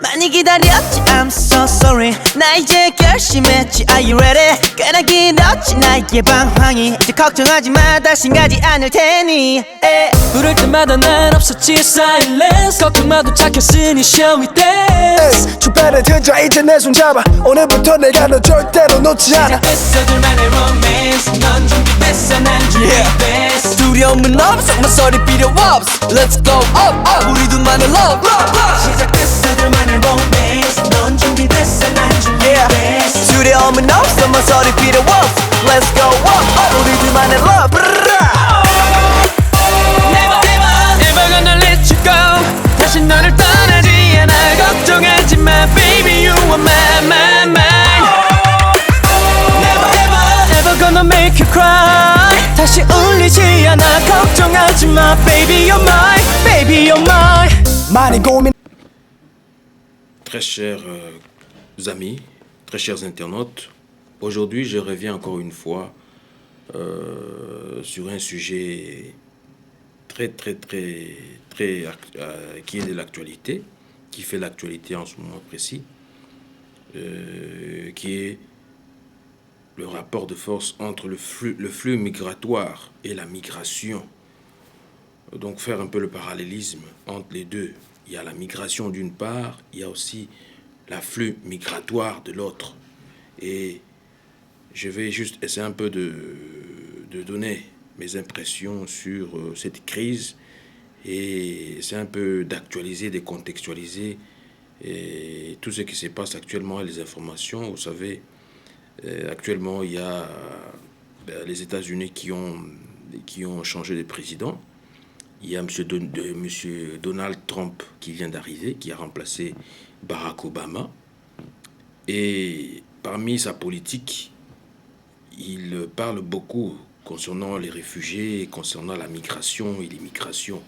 많이 기다렸지 I'm so sorry 나 이제 결심했지 Are you ready 꽤나 길었지 나의 방황이 이제 걱정하지 마 다신 가지 않을 테니 부를 때마다 난 없었지 silence 걱정 마도 착했으니 shall we dance 주변에 들자 이제 내 손 잡아 오늘부터 내가 너 절대로 놓지 않아 시작됐어 둘만의 romance 넌 준비됐어 난 준비됐어 두려움은 없어 모서리 필요 없어 Let's go up up 우리 둘만의 love 시작됐어 둘만의 romance 넌 준비됐어 난 준비됐어 두려움은 없어 모서리 필요 없어 Let's go up up 우리 둘만의 love Never never never gonna let you go 다시 너를 떠나지 않아 걱정하지 마 baby you are my Never ever ever gonna make you cry 다시 울리지 않아 걱정하지 마 baby you're mine baby you're mine 많이 고민 Très chers amis, très chers internautes, aujourd'hui je reviens encore une fois sur un sujet très qui est de l'actualité, qui fait l'actualité en ce moment précis, qui est le rapport de force entre le flux migratoire et la migration. Donc faire un peu le parallélisme entre les deux. Il y a la migration d'une part, il y a aussi l'afflux migratoire de l'autre. Et je vais juste essayer un peu de donner mes impressions sur cette crise et c'est un peu d'actualiser, de contextualiser et tout ce qui se passe actuellement, les informations. Vous savez, actuellement, il y a les États-Unis qui ont changé de président. Il y a monsieur Donald Trump qui vient d'arriver, qui a remplacé Barack Obama. Et parmi sa politique, il parle beaucoup concernant les réfugiés, concernant la migration et l'immigration.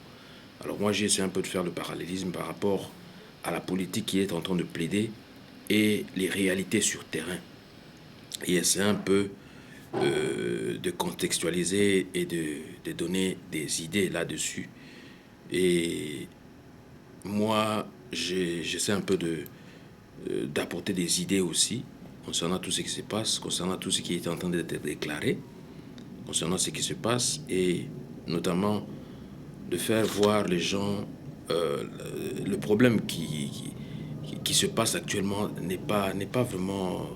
Alors moi, j'essaie un peu de faire le parallélisme par rapport à la politique qui est en train de plaider et les réalités sur terrain. Et essayer un peu de contextualiser et de donner des idées là-dessus. Et moi, j'essaie un peu d'apporter des idées aussi concernant tout ce qui se passe, concernant tout ce qui est en train d'être déclaré, concernant ce qui se passe, et notamment de faire voir les gens le problème qui se passe actuellement n'est pas vraiment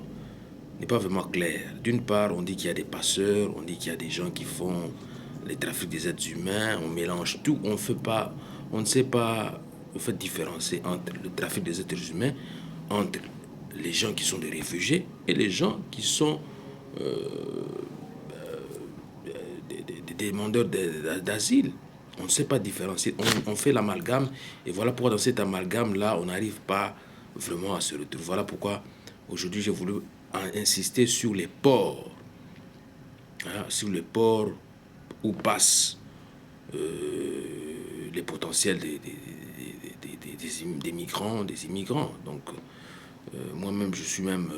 clair. D'une part, on dit qu'il y a des passeurs, on dit qu'il y a des gens qui font les trafics des êtres humains, on mélange tout, on ne sait pas différencier entre le trafic des êtres humains, entre les gens qui sont des réfugiés et les gens qui sont des demandeurs d'asile. On ne sait pas différencier, on fait l'amalgame, et voilà pourquoi dans cet amalgame-là, on n'arrive pas vraiment à se retrouver. Voilà pourquoi aujourd'hui j'ai voulu insister sur les ports, sur les ports où passent les potentiels des migrants, des immigrants. Donc moi-même, je suis même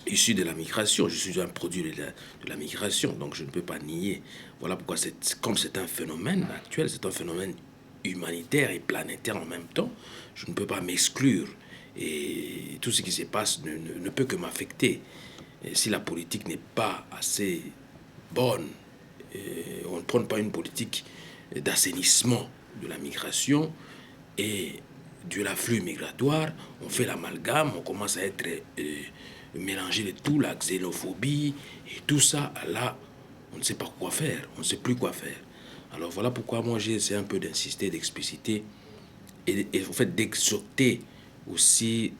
issu de la migration, je suis un produit de la migration, donc je ne peux pas nier. Voilà pourquoi comme c'est un phénomène actuel, c'est un phénomène humanitaire et planétaire en même temps, je ne peux pas m'exclure. Et tout ce qui se passe ne peut que m'affecter. Et si la politique n'est pas assez bonne, on ne prend pas une politique d'assainissement de la migration et de l'afflux migratoire, on fait l'amalgame, on commence à être mélangé de tout, la xénophobie et tout ça, là, on ne sait pas quoi faire, on ne sait plus quoi faire. Alors voilà pourquoi moi j'ai essayé un peu d'insister, d'expliciter et en fait d'exhorter aussi,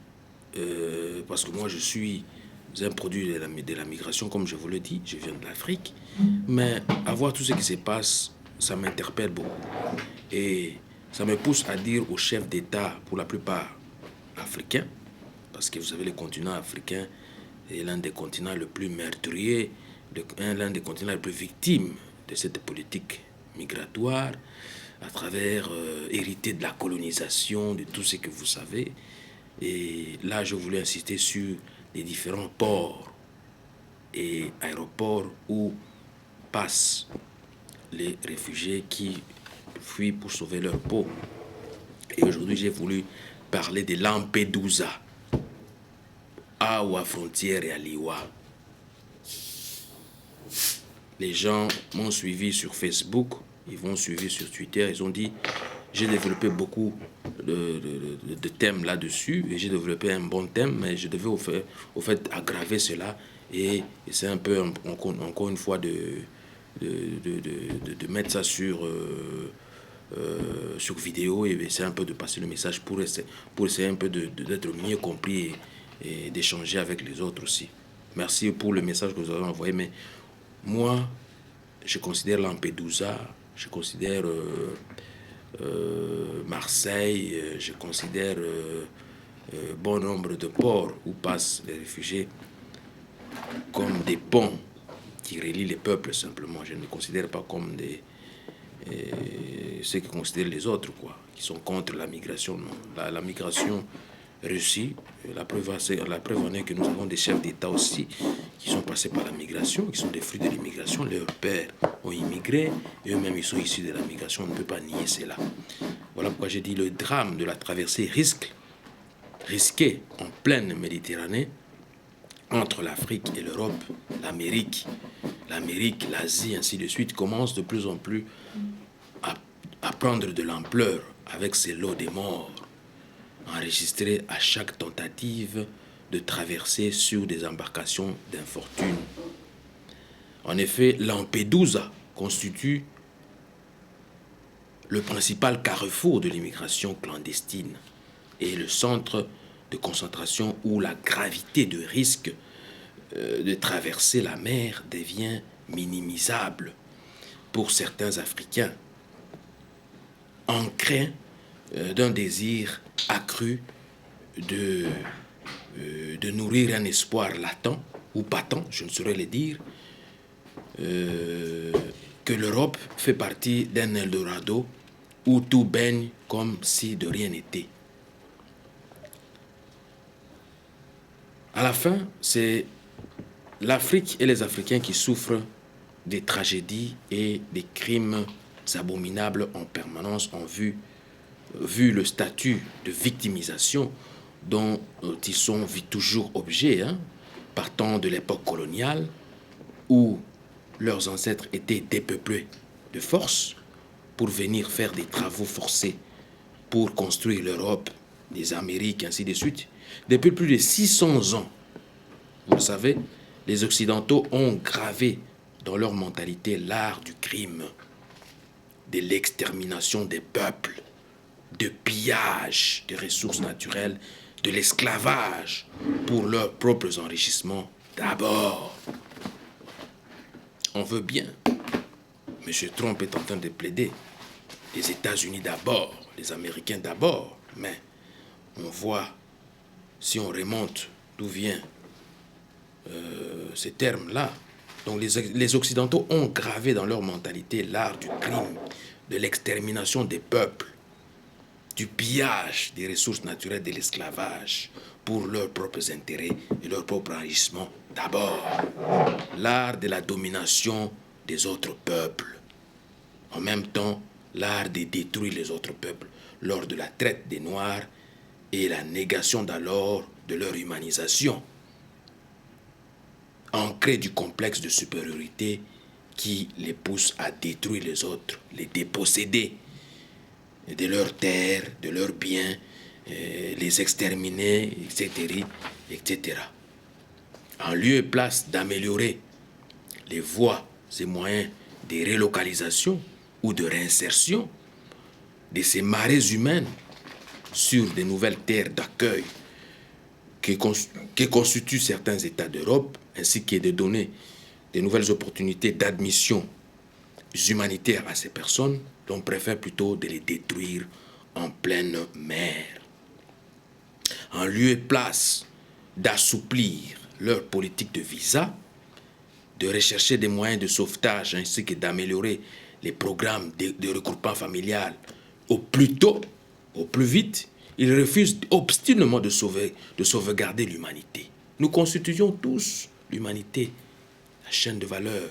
parce que moi je suis un produit de la migration, comme je vous le dis, je viens de l'Afrique, mais à voir tout ce qui se passe, ça m'interpelle beaucoup. Et ça me pousse à dire aux chefs d'État, pour la plupart africains, parce que vous savez, le continent africain est l'un des continents les plus meurtriers, l'un des continents les plus victimes de cette politique migratoire, à travers hérité de la colonisation, de tout ce que vous savez. Et là, je voulais insister sur les différents ports et aéroports où passent les réfugiés qui fuient pour sauver leur peau. Et aujourd'hui, j'ai voulu parler de Lampedusa, à Frontière et à Liwa. Les gens m'ont suivi sur Facebook, ils m'ont suivi sur Twitter, ils ont dit, j'ai développé beaucoup de thèmes là-dessus, et j'ai développé un bon thème, mais je devais au fait aggraver cela, et c'est un peu, encore une fois, de mettre ça sur vidéo, et c'est un peu de passer le message pour essayer un peu d'être mieux compris et d'échanger avec les autres aussi. Merci pour le message que vous avez envoyé, mais moi, je considère Lampedusa, je considère Marseille, je considère bon nombre de ports où passent les réfugiés comme des ponts qui relient les peuples simplement. Je ne les considère pas comme ceux qui considèrent les autres, quoi, qui sont contre la migration. Non. La migration réussit. La preuve en est que nous avons des chefs d'État aussi qui sont passés par la migration, qui sont des fruits de l'immigration. Leurs pères ont immigré, et eux-mêmes ils sont issus de la migration. On ne peut pas nier cela. Voilà pourquoi j'ai dit le drame de la traversée risquée en pleine Méditerranée, entre l'Afrique et l'Europe, l'Amérique, l'Asie, ainsi de suite, commence de plus en plus à prendre de l'ampleur avec ces lots de morts enregistrés à chaque tentative de traverser sur des embarcations d'infortune. En effet, Lampedusa constitue le principal carrefour de l'immigration clandestine et le centre de concentration où la gravité de risque de traverser la mer devient minimisable pour certains Africains, ancrés d'un désir accru de nourrir un espoir latent ou patent, je ne saurais le dire, que l'Europe fait partie d'un Eldorado où tout baigne comme si de rien n'était. À la fin, c'est l'Afrique et les Africains qui souffrent des tragédies et des crimes abominables en permanence vu le statut de victimisation dont ils sont toujours objets, partant de l'époque coloniale où leurs ancêtres étaient dépeuplés de force pour venir faire des travaux forcés pour construire l'Europe, les Amériques, ainsi de suite. Depuis plus de 600 ans, vous le savez, les Occidentaux ont gravé dans leur mentalité l'art du crime, de l'extermination des peuples, de pillage des ressources naturelles, de l'esclavage pour leurs propres enrichissements d'abord. On veut bien. M. Trump est en train de plaider les États-Unis d'abord, les Américains d'abord, mais on voit, si on remonte d'où vient ces termes-là, donc les Occidentaux ont gravé dans leur mentalité l'art du crime, de l'extermination des peuples, du pillage des ressources naturelles, de l'esclavage, pour leurs propres intérêts et leur propre enrichissement d'abord. L'art de la domination des autres peuples. En même temps, l'art de détruire les autres peuples lors de la traite des Noirs et la négation d'alors de leur humanisation. Ancré du complexe de supériorité qui les pousse à détruire les autres, les déposséder de leurs terres, de leurs biens, les exterminer, etc., etc. En lieu et place d'améliorer les voies et moyens de relocalisation ou de réinsertion de ces marées humaines sur de nouvelles terres d'accueil que constituent certains États d'Europe, ainsi que de donner de nouvelles opportunités d'admission humanitaire à ces personnes, on préfère plutôt de les détruire en pleine mer. En lieu et place d'assouplir leur politique de visa, de rechercher des moyens de sauvetage ainsi que d'améliorer les programmes de regroupement familial au plus tôt, au plus vite, ils refusent obstinément de sauvegarder l'humanité. Nous constituons tous l'humanité, la chaîne de valeur.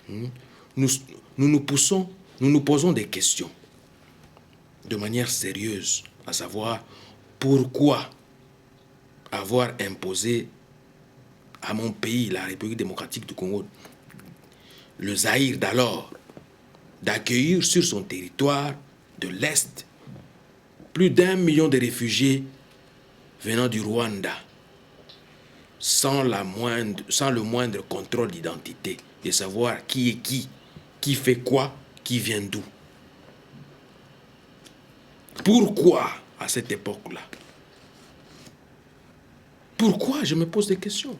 Nous nous posons des questions. de manière sérieuse, à savoir pourquoi avoir imposé à mon pays, la République démocratique du Congo, le Zaïre d'alors, d'accueillir sur son territoire de l'Est plus d'1 million de réfugiés venant du Rwanda, sans le moindre contrôle d'identité, de savoir qui est qui fait quoi, qui vient d'où. Pourquoi à cette époque-là? Pourquoi? Je me pose des questions.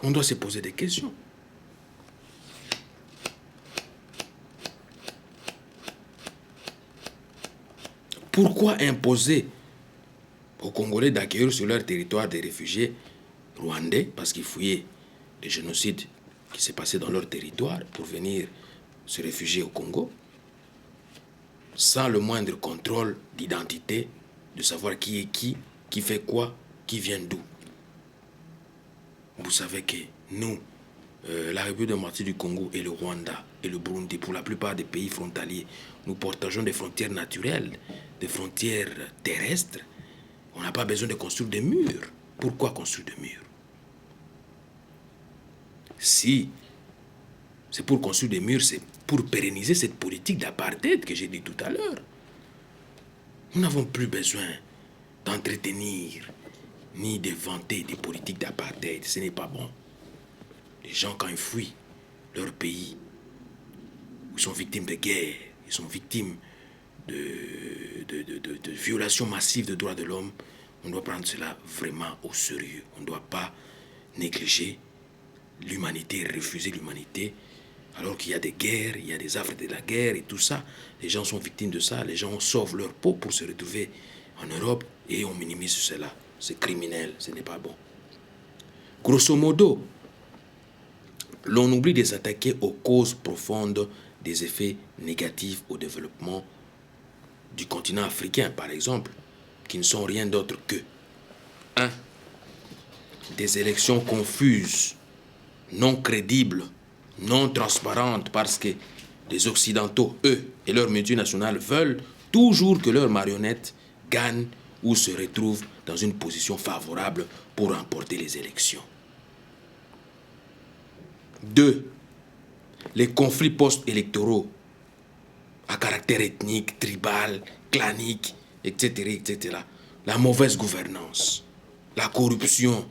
On doit se poser des questions. Pourquoi imposer aux Congolais d'accueillir sur leur territoire des réfugiés rwandais, parce qu'ils fouillaient le génocide qui s'est passé dans leur territoire pour venir se réfugier au Congo, sans le moindre contrôle d'identité, de savoir qui est qui fait quoi, qui vient d'où. Vous savez que nous, la République démocratique du Congo et le Rwanda et le Burundi, pour la plupart des pays frontaliers, nous partageons des frontières naturelles, des frontières terrestres. On n'a pas besoin de construire des murs. Pourquoi construire des murs? Si c'est pour construire des murs, c'est pour pérenniser cette politique d'apartheid que j'ai dit tout à l'heure. Nous n'avons plus besoin d'entretenir ni de vanter des politiques d'apartheid. Ce n'est pas bon. Les gens, quand ils fuient leur pays, ils sont victimes de guerre, ils sont victimes de violations massives de droits de l'homme. On doit prendre cela vraiment au sérieux. On ne doit pas négliger l'humanité, refuser l'humanité, alors qu'il y a des guerres, il y a des affres de la guerre et tout ça. Les gens sont victimes de ça, les gens sauvent leur peau pour se retrouver en Europe et on minimise cela. C'est criminel, ce n'est pas bon. Grosso modo, l'on oublie de s'attaquer aux causes profondes des effets négatifs au développement du continent africain, par exemple, qui ne sont rien d'autre que 1. Des élections confuses, non crédibles, non transparentes, parce que les Occidentaux, eux, et leurs multinationales veulent toujours que leurs marionnettes gagnent ou se retrouvent dans une position favorable pour remporter les élections. 2. Les conflits post-électoraux à caractère ethnique, tribal, clanique, etc., etc. La mauvaise gouvernance, la corruption,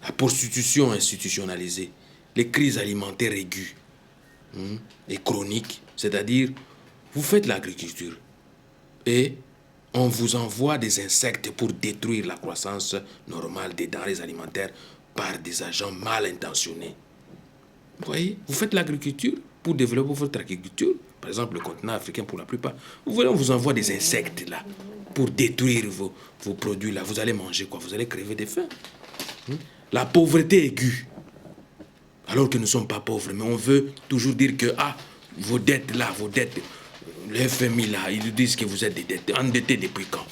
la prostitution institutionnalisée, les crises alimentaires aiguës et chroniques, c'est-à-dire, vous faites l'agriculture et on vous envoie des insectes pour détruire la croissance normale des denrées alimentaires par des agents mal intentionnés. Vous voyez, vous faites l'agriculture pour développer votre agriculture, par exemple le continent africain pour la plupart. Vous voyez, on vous envoie des insectes là pour détruire vos produits là. Vous allez manger quoi? Vous allez crever de faim. La pauvreté aiguë, alors que nous ne sommes pas pauvres, mais on veut toujours dire que vos dettes là, vos dettes, le FMI là, ils nous disent que vous êtes des dettes, endettés depuis quand?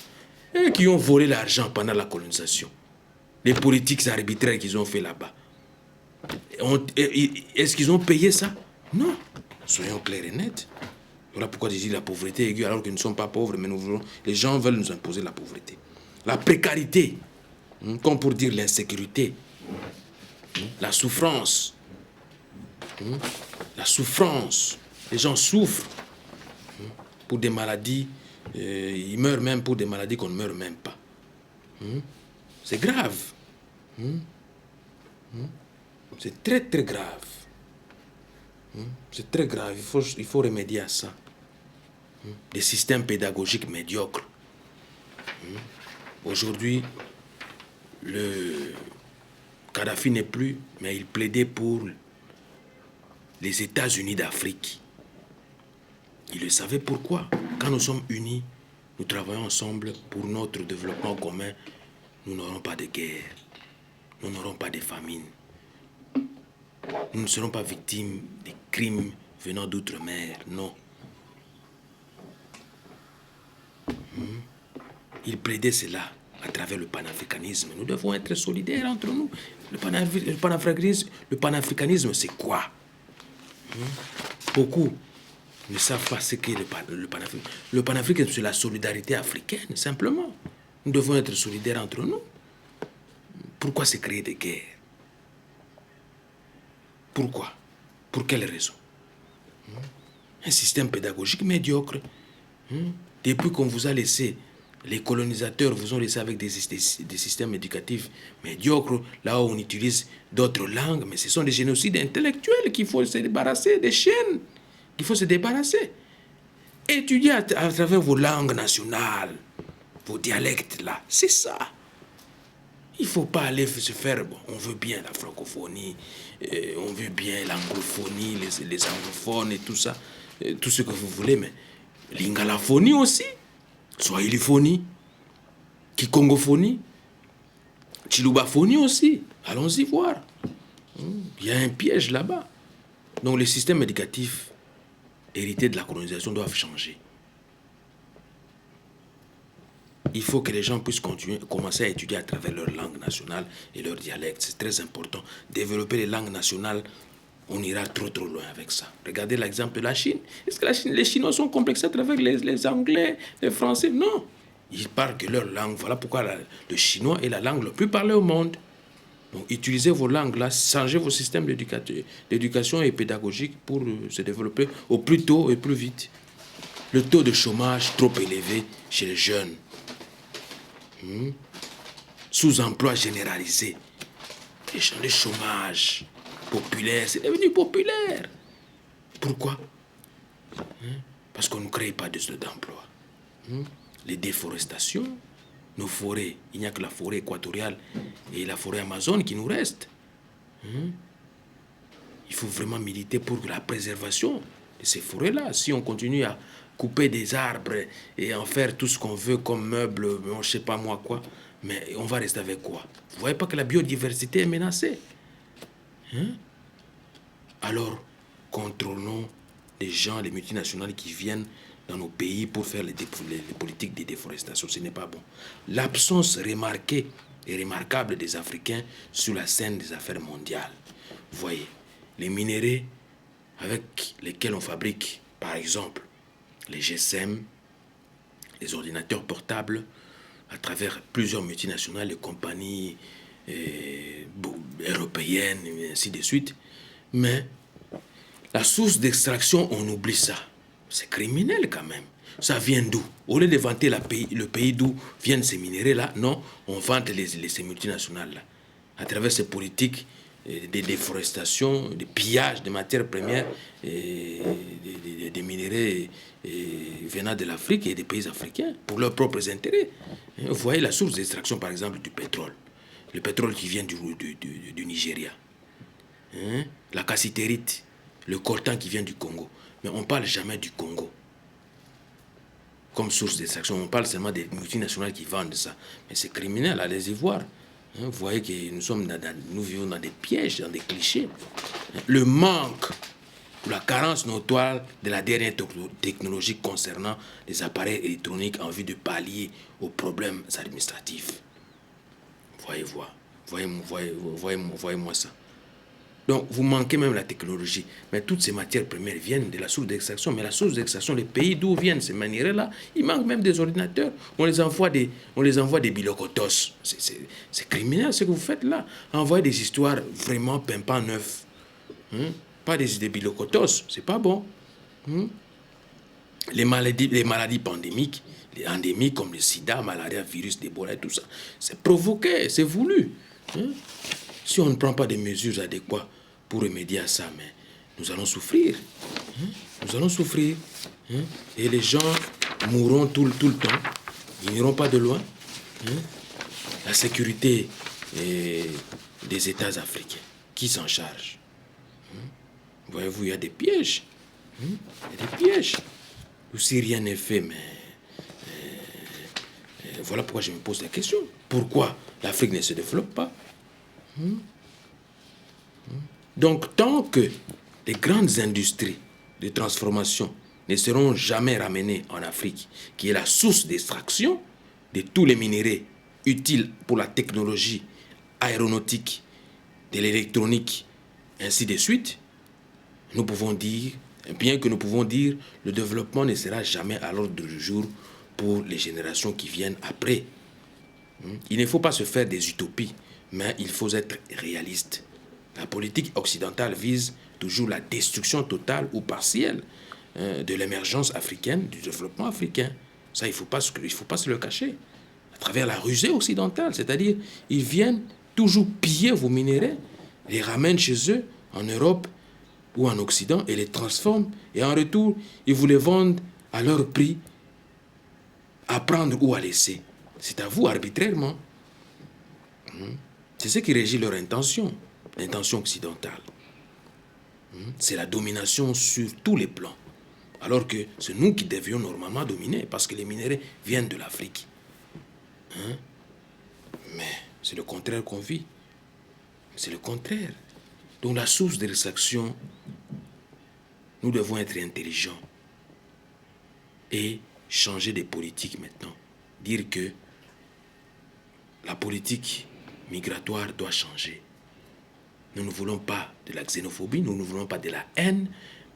Et qui ont volé l'argent pendant la colonisation. Les politiques arbitraires qu'ils ont fait là-bas. Est-ce qu'ils ont payé ça? Non. Soyons clairs et nets. Voilà pourquoi je dis la pauvreté aiguë alors que nous ne sommes pas pauvres, mais les gens veulent nous imposer la pauvreté. La précarité, comme pour dire l'insécurité, la souffrance. La souffrance. Les gens souffrent pour des maladies, ils meurent même pour des maladies qu'on ne meurt même pas. C'est grave. C'est très très grave. C'est très grave. Il faut remédier à ça. Des systèmes pédagogiques médiocres. Aujourd'hui, le Kadhafi n'est plus, mais il plaidait pour les États-Unis d'Afrique. Il le savait pourquoi. Quand nous sommes unis, nous travaillons ensemble pour notre développement commun. Nous n'aurons pas de guerre. Nous n'aurons pas de famine. Nous ne serons pas victimes des crimes venant d'outre-mer, non. Il plaidait cela à travers le panafricanisme. Nous devons être solidaires entre nous. Le panafricanisme, c'est quoi? Beaucoup ne savent pas ce qu'est le panafricain. Le panafricain, c'est la solidarité africaine, simplement. Nous devons être solidaires entre nous. Pourquoi se créer des guerres? Pourquoi? Pour quelles raisons? Un système pédagogique médiocre. Depuis qu'on vous a laissé, les colonisateurs vous ont laissé avec des systèmes éducatifs médiocres, là où on utilise d'autres langues, mais ce sont des génocides intellectuels qu'il faut se débarrasser, des chaînes qu'il faut se débarrasser. Étudier à travers vos langues nationales, vos dialectes là, c'est ça. Il ne faut pas aller se faire, bon, on veut bien la francophonie, on veut bien l'anglophonie, les anglophones et tout ça, tout ce que vous voulez, mais l'ingalaphonie aussi, swahiliphonie, kikongophonie, chilubaphonie aussi, allons-y voir. Il y a un piège là-bas. Donc les systèmes éducatifs hérités de la colonisation doivent changer. Il faut que les gens puissent commencer à étudier à travers leur langue nationale et leur dialecte. C'est très important. Développer les langues nationales, on ira trop loin avec ça. Regardez l'exemple de la Chine. Est-ce que les Chinois sont complexés à travers les Anglais, les Français? Non. Ils parlent que leur langue. Voilà pourquoi le chinois est la langue la plus parlée au monde. Donc utilisez vos langues là, changez vos systèmes d'éducation et pédagogique pour se développer au plus tôt et plus vite. Le taux de chômage trop élevé chez les jeunes. Sous-emploi généralisé. Le chômage populaire, c'est devenu populaire. Pourquoi? Parce qu'on ne crée pas d'emploi. Les déforestations, nos forêts, il n'y a que la forêt équatoriale et la forêt amazone qui nous restent. Il faut vraiment militer pour la préservation de ces forêts-là. Si on continue à couper des arbres et en faire tout ce qu'on veut comme meubles, je ne sais pas moi quoi, mais on va rester avec quoi? Vous ne voyez pas que la biodiversité est menacée? Alors, contrôlons les gens, les multinationales qui viennent dans nos pays pour faire les politiques de déforestation. Ce n'est pas bon. L'absence remarquée et remarquable des Africains sur la scène des affaires mondiales. Vous voyez, les minéraux avec lesquels on fabrique, par exemple, les GSM, les ordinateurs portables, à travers plusieurs multinationales, les compagnies européennes, et ainsi de suite. Mais la source d'extraction, on oublie ça. C'est criminel quand même. Ça vient d'où? Au lieu de vanter le pays d'où viennent ces minéraux-là, non, on vante ces multinationales-là. À travers ces politiques de déforestation, de pillage de matières premières, des minéraux venant de l'Afrique et des pays africains pour leurs propres intérêts. Vous voyez la source d'extraction, par exemple, du pétrole. Le pétrole qui vient du Nigeria. La cassitérite, le coltan qui vient du Congo. Mais on ne parle jamais du Congo comme source d'extraction. On parle seulement des multinationales qui vendent ça. Mais c'est criminel, allez-y voir. Vous voyez que nous vivons dans des pièges, dans des clichés. Le manque ou la carence notoire de la dernière technologie concernant les appareils électroniques en vue de pallier aux problèmes administratifs. Voyez-moi ça. Donc, vous manquez même la technologie. Mais toutes ces matières premières viennent de la source d'extraction. Mais la source d'extraction, les pays d'où viennent ces minéraux-là, il manque même des ordinateurs. On les envoie des bilocotos. C'est criminel ce que vous faites là. Envoyer des histoires vraiment pimpant neufs. Pas des bilocotos. C'est pas bon. Les maladies pandémiques, les endémiques comme le sida, malaria, virus, d'Ebola et tout ça, c'est provoqué, c'est voulu. Si on ne prend pas des mesures adéquates pour remédier à ça, mais nous allons souffrir. Nous allons souffrir. Et les gens mourront tout le temps. Ils n'iront pas de loin. La sécurité des États africains. Qui s'en charge? Voyez-vous, il y a des pièges. Il y a des pièges. Ou si rien n'est fait, mais... voilà pourquoi je me pose la question. Pourquoi l'Afrique ne se développe pas? Donc, tant que les grandes industries de transformation ne seront jamais ramenées en Afrique, qui est la source d'extraction de tous les minéraux utiles pour la technologie aéronautique, de l'électronique, ainsi de suite, nous pouvons dire, bien que nous pouvons dire, le développement ne sera jamais à l'ordre du jour pour les générations qui viennent après. Il ne faut pas se faire des utopies, mais il faut être réaliste. La politique occidentale vise toujours la destruction totale ou partielle de l'émergence africaine, du développement africain. Ça, il ne faut pas se le cacher. À travers la rusée occidentale, c'est-à-dire, ils viennent toujours piller vos minéraux, les ramènent chez eux, en Europe ou en Occident, et les transforment. Et en retour, ils vous les vendent à leur prix, à prendre ou à laisser. C'est à vous arbitrairement. C'est ce qui régit leur intention, l'intention occidentale. C'est la domination sur tous les plans. Alors que c'est nous qui devions normalement dominer, parce que les minéraux viennent de l'Afrique. Mais c'est le contraire qu'on vit. C'est le contraire. Donc la source de l'extraction, nous devons être intelligents et changer des politiques maintenant. Dire que la politique migratoire doit changer. Nous ne voulons pas de la xénophobie, nous ne voulons pas de la haine,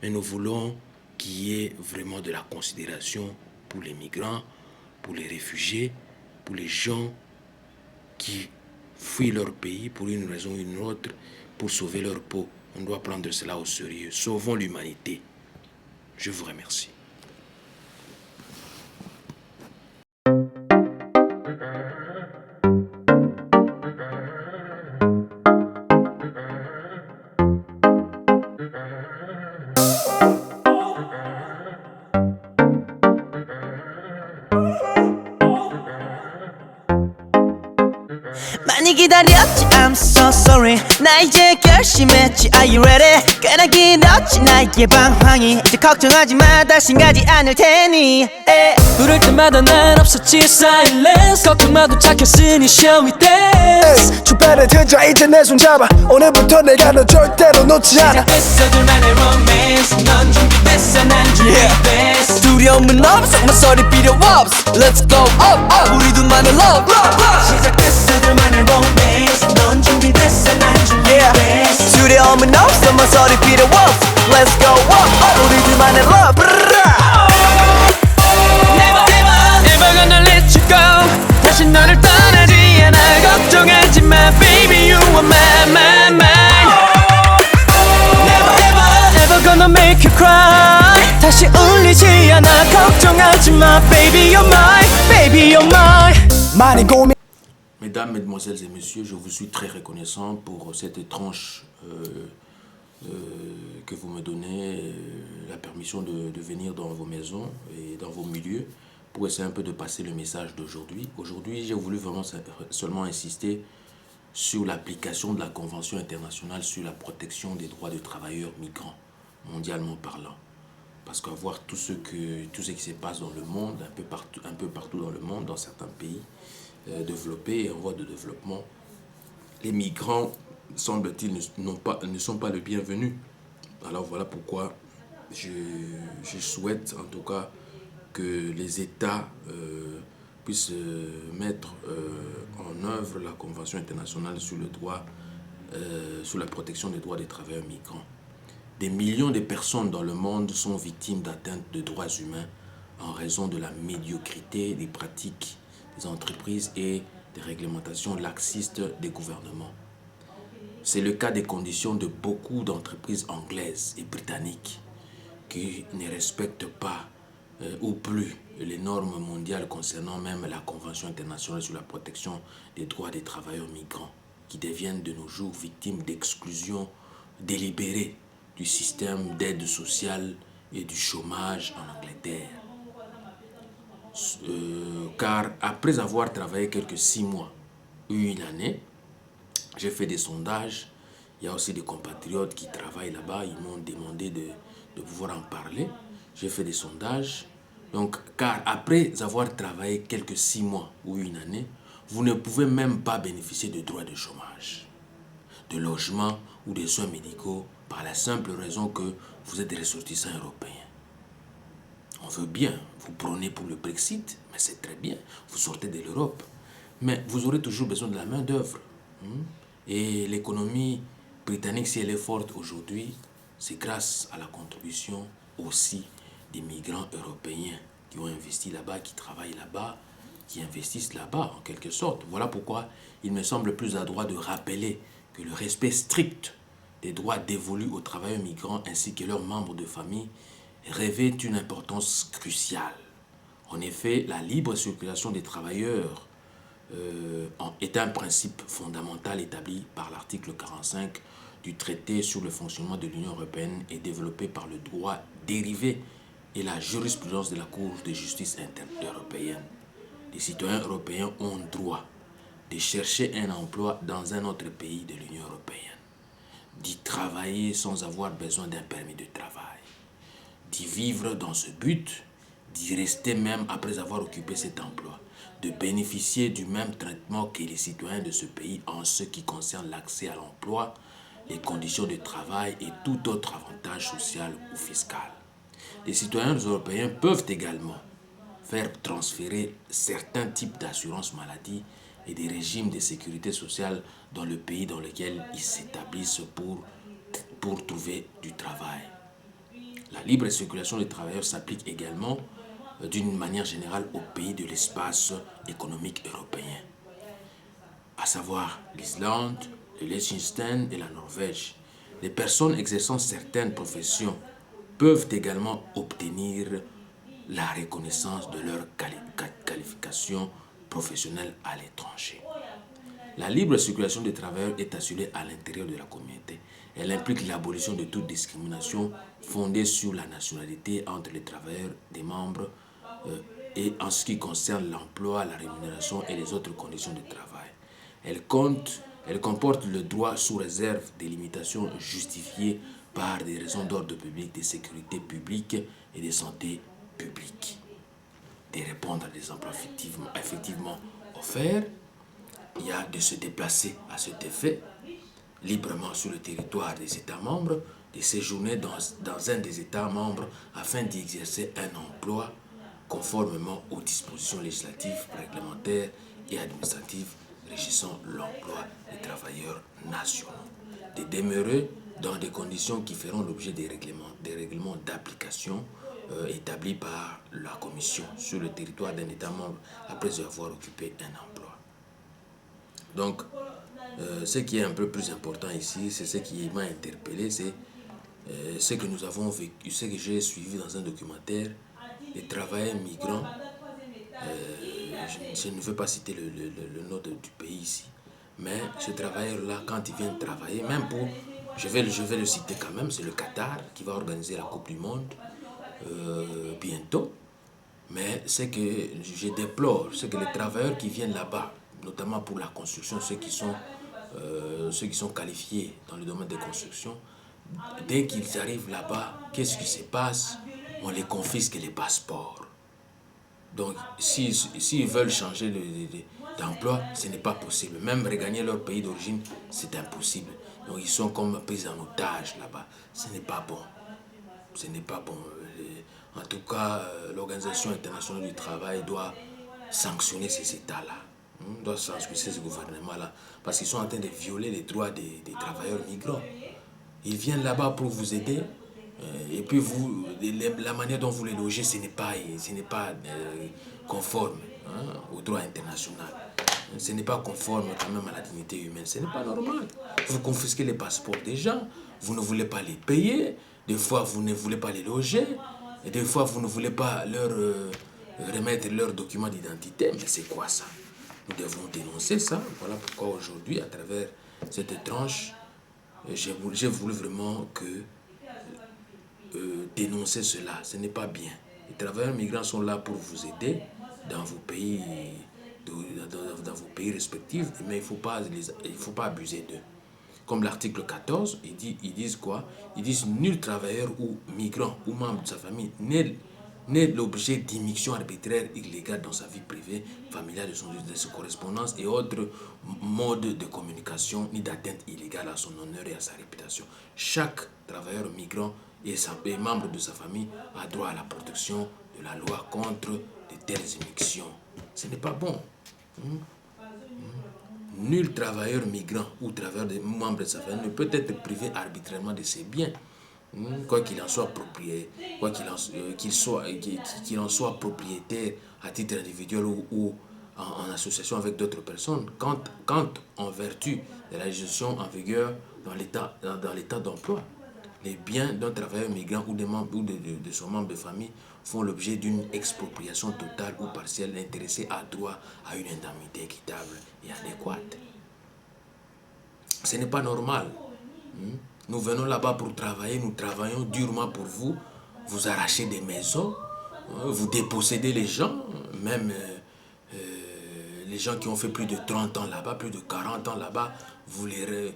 mais nous voulons qu'il y ait vraiment de la considération pour les migrants, pour les réfugiés, pour les gens qui fuient leur pays pour une raison ou une autre, pour sauver leur peau. On doit prendre cela au sérieux. Sauvons l'humanité. Je vous remercie. 많이 기다렸지 I'm so sorry 나 이제 결심했지 Are you ready 꽤나 길었지 나의 방황이 이제 걱정하지 마 다신 가지 않을 테니 부를 때마다 난 없었지 silence 걱정마도 착했으니 shall we dance 주변에 들자 이제 내 손 잡아 오늘부터 내가 너 절대로 놓지 않아 시작했어 둘만의 romance 넌 준비됐어 난 준비됐어 두려움은 없어 모서리 필요 없어 Let's go up up 우리 둘만의 love 시작했어 둘만의 romance 넌 준비됐어 난 준비됐어 두려움은 없어 모서리 필요 없어 Let's go up up 우리 둘만의 love Never gonna let you go 다시 너를 떠나지 않아 걱정하지 마 Baby you are mine Never gonna make you cry 다시 울리지 않아 걱정하지 마 Baby you're mine Baby you're mine 많이 고민 Mesdames, Mesdemoiselles et Messieurs, je vous suis très reconnaissant pour cette tranche que vous me donnez, la permission de venir dans vos maisons et dans vos milieux pour essayer un peu de passer le message d'aujourd'hui. Aujourd'hui, j'ai voulu vraiment seulement insister sur l'application de la Convention internationale sur la protection des droits des travailleurs migrants, mondialement parlant. Parce qu'à voir tout ce qui se passe dans le monde, un peu partout dans le monde, dans certains pays développés et en voie de développement, les migrants, semble-t-il, ne sont pas les bienvenus. Alors voilà pourquoi je souhaite en tout cas que les États puissent mettre en œuvre la Convention internationale sur le droit, sur la protection des droits des travailleurs migrants. Des millions de personnes dans le monde sont victimes d'atteintes de droits humains en raison de la médiocrité des pratiques des entreprises et des réglementations laxistes des gouvernements. C'est le cas des conditions de beaucoup d'entreprises anglaises et britanniques qui ne respectent pas ou plus les normes mondiales concernant même la Convention internationale sur la protection des droits des travailleurs migrants, qui deviennent de nos jours victimes d'exclusion délibérée du système d'aide sociale et du chômage en Angleterre. Car après avoir travaillé quelques 6 mois ou une année, j'ai fait des sondages. Il y a aussi des compatriotes qui travaillent là-bas. Ils m'ont demandé de pouvoir en parler. J'ai fait des sondages. Donc, car après avoir travaillé quelques 6 mois ou une année, vous ne pouvez même pas bénéficier de droits de chômage, de logement ou de soins médicaux par la simple raison que vous êtes des ressortissants européens. On veut bien, vous prônez pour le Brexit, mais c'est très bien, vous sortez de l'Europe. Mais vous aurez toujours besoin de la main d'œuvre. Et l'économie britannique, si elle est forte aujourd'hui, c'est grâce à la contribution aussi des migrants européens qui ont investi là-bas, qui travaillent là-bas, qui investissent là-bas en quelque sorte. Voilà pourquoi il me semble plus adroit de rappeler que le respect strict des droits dévolus aux travailleurs migrants ainsi que leurs membres de famille revêt une importance cruciale. En effet, la libre circulation des travailleurs est un principe fondamental établi par l'article 45 du traité sur le fonctionnement de l'Union européenne et développé par le droit dérivé et la jurisprudence de la Cour de justice européenne. Les citoyens européens ont droit de chercher un emploi dans un autre pays de l'Union européenne, d'y travailler sans avoir besoin d'un permis de travail, d'y vivre dans ce but, d'y rester même après avoir occupé cet emploi, de bénéficier du même traitement que les citoyens de ce pays en ce qui concerne l'accès à l'emploi, les conditions de travail et tout autre avantage social ou fiscal. Les citoyens européens peuvent également faire transférer certains types d'assurance maladie et des régimes de sécurité sociale dans le pays dans lequel ils s'établissent pour trouver du travail. La libre circulation des travailleurs s'applique également d'une manière générale aux pays de l'espace économique européen, à savoir l'Islande, le Liechtenstein et la Norvège. Les personnes exerçant certaines professions peuvent également obtenir la reconnaissance de leurs qualifications professionnelles à l'étranger. La libre circulation des travailleurs est assurée à l'intérieur de la communauté. Elle implique l'abolition de toute discrimination fondée sur la nationalité entre les travailleurs des membres et en ce qui concerne l'emploi, la rémunération et les autres conditions de travail. Elle comporte le droit sous réserve des limitations justifiées par des raisons d'ordre public, de sécurité publique et de santé publique. De répondre à des emplois effectivement offerts, il y a de se déplacer à cet effet librement sur le territoire des États membres, de séjourner dans un des États membres afin d'exercer un emploi conformément aux dispositions législatives, réglementaires et administratives régissant l'emploi des travailleurs nationaux. De demeurer dans des conditions qui feront l'objet des règlements d'application établis par la Commission sur le territoire d'un État membre après avoir occupé un emploi. Donc, ce qui est un peu plus important ici, c'est ce qui m'a interpellé, c'est ce que nous avons vécu, ce que j'ai suivi dans un documentaire, les travailleurs migrants. Je ne veux pas citer le nom du pays ici, mais ce travailleur-là, quand il vient travailler, même pour, je vais le citer quand même, c'est le Qatar qui va organiser la Coupe du Monde bientôt. Mais ce que je déplore, c'est que les travailleurs qui viennent là-bas, notamment pour la construction, ceux qui sont qualifiés dans le domaine des constructions, dès qu'ils arrivent là-bas, qu'est-ce qui se passe? On les confisque les passeports. Donc, s'ils veulent changer d'emploi, ce n'est pas possible. Même regagner leur pays d'origine, c'est impossible. Donc, ils sont comme pris en otage là-bas. Ce n'est pas bon. Ce n'est pas bon. En tout cas, l'Organisation internationale du travail doit sanctionner ces États-là. Doit sanctionner ces gouvernements-là. Parce qu'ils sont en train de violer les droits des travailleurs migrants. Ils viennent là-bas pour vous aider. Et puis vous, la manière dont vous les logez, ce n'est pas conforme au droit international. Ce n'est pas conforme quand même à la dignité humaine. Ce n'est pas normal. Vous confisquez les passeports des gens, vous ne voulez pas les payer, des fois vous ne voulez pas les loger, et des fois vous ne voulez pas leur remettre leurs documents d'identité. Mais c'est quoi ça? Nous devons dénoncer ça. Voilà pourquoi aujourd'hui, à travers cette tranche, j'ai voulu vraiment dénoncer cela. Ce n'est pas bien. Les travailleurs migrants sont là pour vous aider dans vos pays, dans vos pays respectifs, mais il ne faut pas abuser d'eux. Comme l'article 14, ils disent quoi? Ils disent nul travailleur ou migrant ou membre de sa famille n'est l'objet d'immixtion arbitraire illégale dans sa vie privée, familiale, de sa correspondance et autres modes de communication, ni d'atteinte illégale à son honneur et à sa réputation. Chaque travailleur migrant et membre de sa famille a droit à la protection de la loi contre de telles immixtions. Ce n'est pas bon. Nul travailleur migrant ou travailleur membre de sa famille ne peut être privé arbitrairement de ses biens, Quoi qu'il en soit quoi qu'il en soit propriétaire à titre individuel ou en association avec d'autres personnes, quand en vertu de la législation en vigueur dans l'état d'emploi, les biens d'un travailleur migrant ou, des membres, ou de son membre de famille font l'objet d'une expropriation totale ou partielle, l'intéressé a droit à une indemnité équitable et adéquate. Ce n'est pas normal. Nous venons là-bas pour travailler, nous travaillons durement pour vous. Vous arrachez des maisons, vous dépossédez les gens, même les gens qui ont fait plus de 30 ans là-bas, plus de 40 ans là-bas, vous les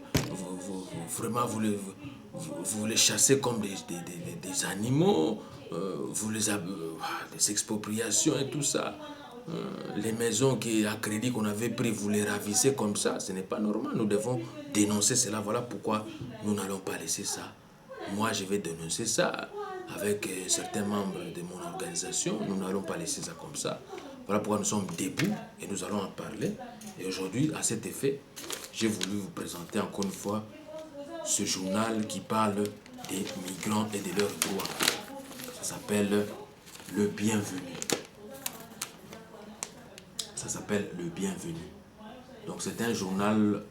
chassez comme des animaux, des expropriations et tout ça. Les maisons à crédit qu'on avait pris, vous les ravissez comme ça, ce n'est pas normal. Nous devons dénoncer cela. Voilà pourquoi nous n'allons pas laisser ça. Moi, je vais dénoncer ça avec certains membres de mon organisation. Nous n'allons pas laisser ça comme ça. Voilà pourquoi nous sommes debout et nous allons en parler. Et aujourd'hui, à cet effet, j'ai voulu vous présenter encore une fois ce journal qui parle des migrants et de leurs droits. Ça s'appelle Le Bienvenu. Ça s'appelle Le Bienvenu. Donc c'est un journal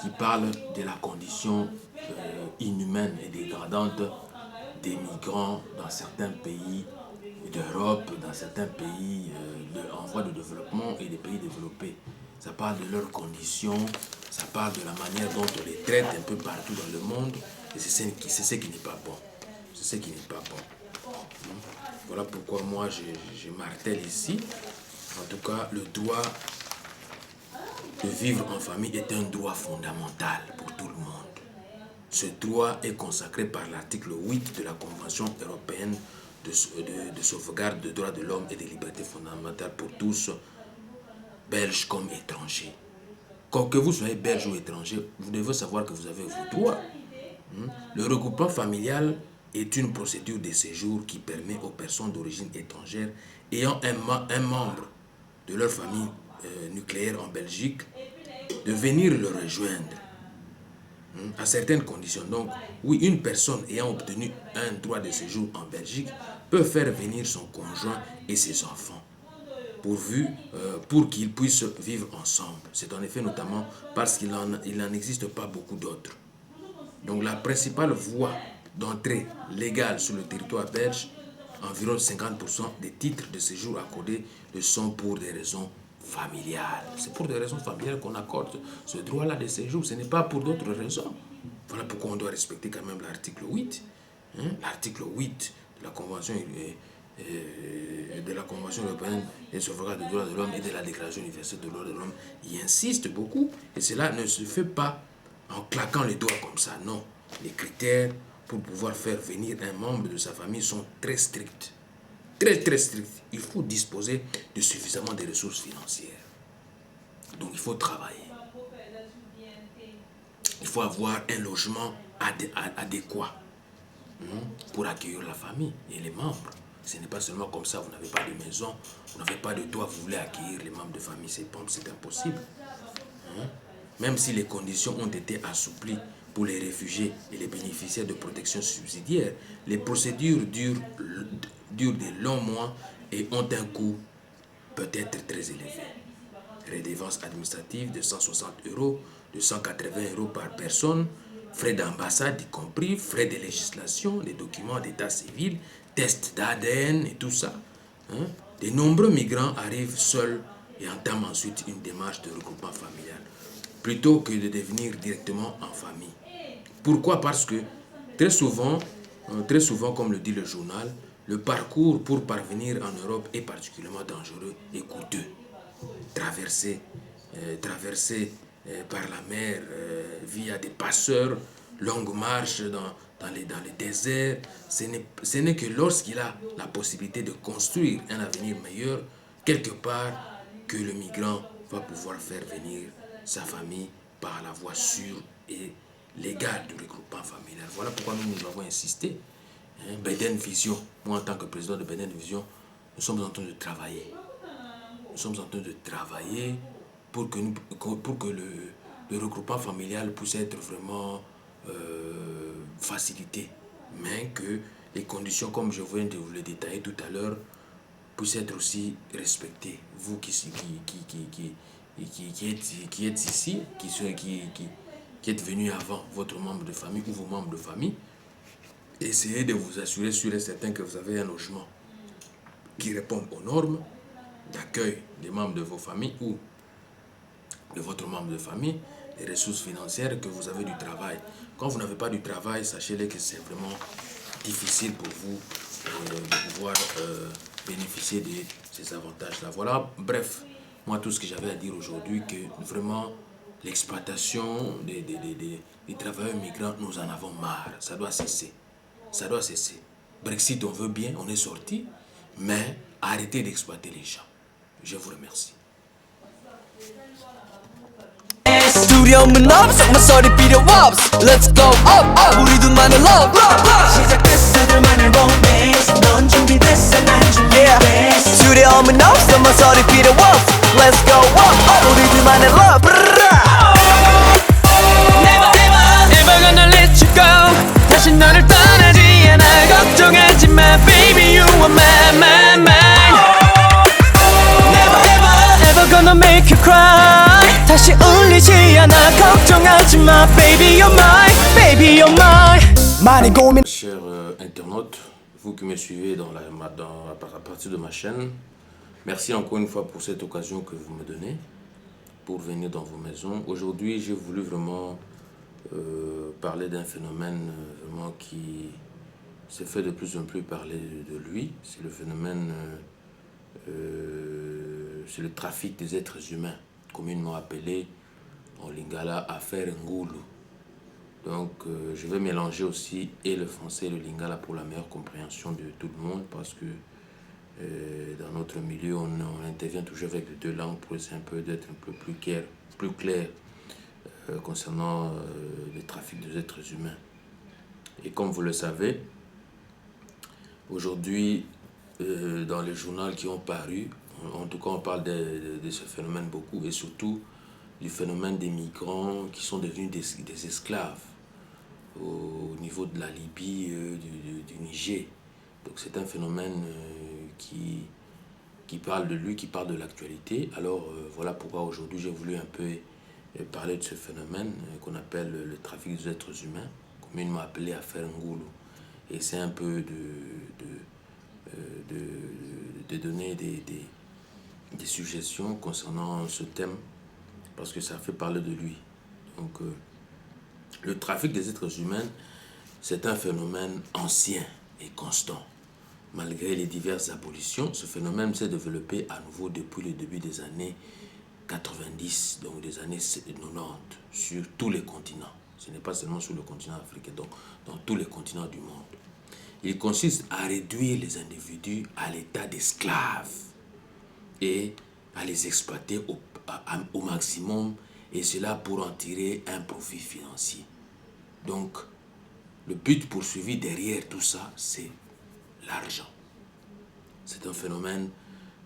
qui parle de la condition inhumaine et dégradante des migrants dans certains pays d'Europe, dans certains pays en voie de développement et des pays développés. Ça parle de leurs conditions, ça parle de la manière dont on les traite un peu partout dans le monde. Et c'est ce qui n'est pas bon. C'est ce qui n'est pas bon. Voilà pourquoi moi je martèle ici. En tout cas, le droit de vivre en famille est un droit fondamental pour tout le monde. Ce droit est consacré par l'article 8 de la Convention européenne de sauvegarde des droits de l'homme et des libertés fondamentales pour tous, belges comme étrangers. Que vous soyez belge ou étranger, vous devez savoir que vous avez vos droits. Le regroupement familial est une procédure de séjour qui permet aux personnes d'origine étrangère ayant un membre de leur famille nucléaire en Belgique de venir le rejoindre à certaines conditions. Donc, oui, une personne ayant obtenu un droit de séjour en Belgique peut faire venir son conjoint et ses enfants pour qu'ils puissent vivre ensemble. C'est en effet notamment parce qu'il n'en existe pas beaucoup d'autres. Donc, la principale voie d'entrée légale sur le territoire belge, environ 50% des titres de séjour accordés le sont pour des raisons familiales. C'est pour des raisons familiales qu'on accorde ce droit-là de séjour. Ce n'est pas pour d'autres raisons. Voilà pourquoi on doit respecter quand même l'article 8. L'article 8 de la Convention européenne de sauvegarde des droits de l'homme et de la Déclaration universelle des droits de l'homme y insiste beaucoup. Et cela ne se fait pas en claquant les doigts comme ça. Non. Les critères pour pouvoir faire venir un membre de sa famille sont très stricts. Très, très stricts. Il faut disposer de suffisamment de ressources financières. Donc, il faut travailler. Il faut avoir un logement adéquat pour accueillir la famille et les membres. Ce n'est pas seulement comme ça, vous n'avez pas de maison, vous n'avez pas de toit, vous voulez accueillir les membres de famille, c'est impossible. Même si les conditions ont été assouplies pour les réfugiés et les bénéficiaires de protection subsidiaire, les procédures durent de longs mois et ont un coût peut-être très élevé. Redevance administrative de 160 €, de 180 € par personne, frais d'ambassade y compris, frais de législation, les documents d'état civil, tests d'ADN et tout ça. De nombreux migrants arrivent seuls et entament ensuite une démarche de regroupement familial, plutôt que de devenir directement en famille. Pourquoi? Parce que très souvent, comme le dit le journal, le parcours pour parvenir en Europe est particulièrement dangereux et coûteux. Traverser par la mer via des passeurs, longues marches dans les déserts, ce n'est que lorsqu'il a la possibilité de construire un avenir meilleur, quelque part, que le migrant va pouvoir faire venir sa famille par la voie sûre et légale du regroupement familial. Voilà pourquoi nous avons insisté. Beden Vision, moi en tant que président de Beden Vision, nous sommes en train de travailler. Nous sommes en train de travailler pour que le regroupement familial puisse être vraiment facilité, mais que les conditions, comme je viens de vous le détailler tout à l'heure, puissent être aussi respectées. Vous qui êtes ici, qui êtes venu avant votre membre de famille ou vos membres de famille, essayez de vous assurer sûr et certain que vous avez un logement qui répond aux normes d'accueil des membres de vos familles ou de votre membre de famille, les ressources financières, que vous avez du travail. Quand vous n'avez pas du travail, sachez-le que c'est vraiment difficile pour vous de pouvoir bénéficier de ces avantages-là. Voilà, bref, moi tout ce que j'avais à dire aujourd'hui, que vraiment l'exploitation des travailleurs migrants, nous en avons marre. Ça doit cesser. Ça doit cesser. Brexit, on veut bien, on est sorti, mais arrêtez d'exploiter les gens. Je vous remercie. 두려움은 없어 목소리 필요 없어 Let's go up up 우리 둘만의 love 시작됐어 둘만의 romance 넌 준비됐어 난 준비됐어 두려움은 없어 목소리 필요 없어 Let's go up up 우리 둘만의 love Never gonna let you go 다시 너를 떠나지 않아 걱정하지 마 Baby you are mine Never gonna make you cry 다시 울리지 않아 걱정하지 마 Baby you're mine 많이 고민 Chers internautes, vous qui me suivez à partir de ma chaîne, merci encore une fois pour cette occasion que vous me donnez pour venir dans vos maisons. Aujourd'hui, j'ai voulu vraiment parler d'un phénomène vraiment qui se fait de plus en plus parler de lui. C'est le phénomène, c'est le trafic des êtres humains, communément appelé en lingala affaire Ngulu. Donc je vais mélanger aussi et le français et le lingala pour la meilleure compréhension de tout le monde, parce que dans notre milieu on intervient toujours avec les deux langues pour essayer un peu d'être un peu plus clair concernant le trafic des êtres humains. Et comme vous le savez, aujourd'hui dans les journaux qui ont paru, en tout cas on parle de ce phénomène beaucoup, et surtout du phénomène des migrants qui sont devenus des esclaves au niveau de la Libye, du Niger. Donc c'est un phénomène qui parle de lui, qui parle de l'actualité. Alors voilà pourquoi aujourd'hui j'ai voulu un peu parler de ce phénomène qu'on appelle le trafic des êtres humains, communément appelé affaire Ngulu. Et c'est un peu de donner des suggestions concernant ce thème, parce que ça fait parler de lui. Donc, le trafic des êtres humains, c'est un phénomène ancien et constant. Malgré les diverses abolitions, ce phénomène s'est développé à nouveau depuis le début des années 90, donc des années 90, sur tous les continents. Ce n'est pas seulement sur le continent africain, donc dans tous les continents du monde. Il consiste à réduire les individus à l'état d'esclaves et à les exploiter au maximum, et cela pour en tirer un profit financier. Donc, le but poursuivi derrière tout ça, c'est l'argent. C'est un phénomène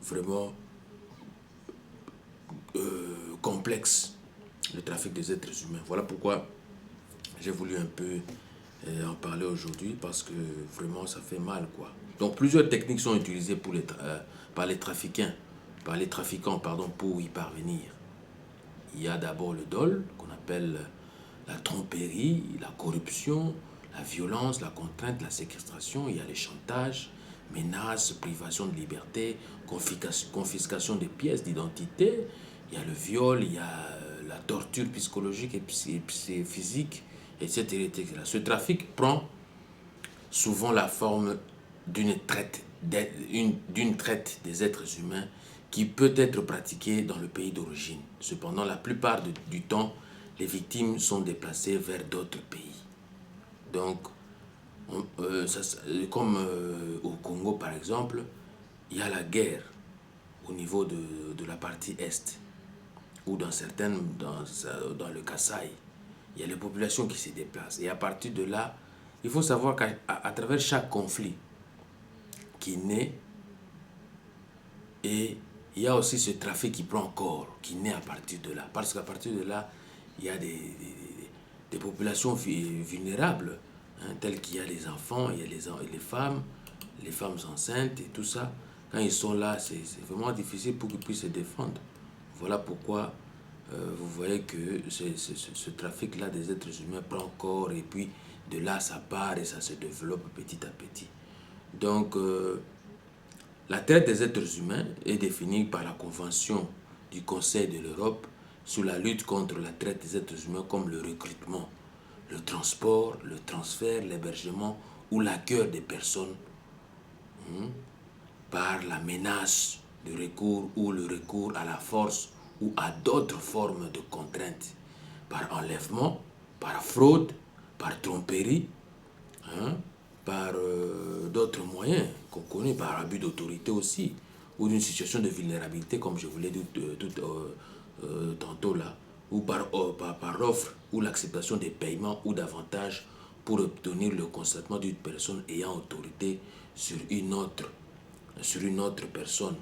vraiment complexe, le trafic des êtres humains. Voilà pourquoi j'ai voulu un peu en parler aujourd'hui, parce que vraiment ça fait mal, quoi. Donc plusieurs techniques sont utilisées par les trafiquants pour y parvenir. Il y a d'abord le dol, qu'on appelle la tromperie, la corruption, la violence, la contrainte, la séquestration. Il y a les chantages, menaces, privation de liberté, confiscation des pièces d'identité. Il y a le viol, il y a la torture psychologique et physique, etc. Ce trafic prend souvent la forme d'une traite des êtres humains qui peut être pratiquée dans le pays d'origine. Cependant, la plupart du temps, les victimes sont déplacées vers d'autres pays. Donc, comme au Congo par exemple, il y a la guerre au niveau de la partie est, ou dans le Kasaï, il y a les populations qui se déplacent. Et à partir de là, il faut savoir qu'à travers chaque conflit qui naît, et il y a aussi ce trafic qui prend corps, qui naît à partir de là. Parce qu'à partir de là, il y a des des populations vulnérables, hein, telles qu'il y a les enfants, il y a les femmes enceintes et tout ça. Quand ils sont là, c'est vraiment difficile pour qu'ils puissent se défendre. Voilà pourquoi vous voyez que ce trafic-là des êtres humains prend corps et puis de là ça part et ça se développe petit à petit. Donc la traite des êtres humains est définie par la Convention du Conseil de l'Europe sur la lutte contre la traite des êtres humains comme le recrutement, le transport, le transfert, l'hébergement ou l'accueil des personnes par la menace de recours ou le recours à la force ou à d'autres formes de contraintes, par enlèvement, par fraude, par tromperie, hein, par d'autres moyens qu'on connaît, par abus d'autorité aussi, ou d'une situation de vulnérabilité, comme je vous l'ai dit tantôt là, ou par offre ou l'acceptation des paiements ou d'avantages pour obtenir le consentement d'une personne ayant autorité sur une autre personne,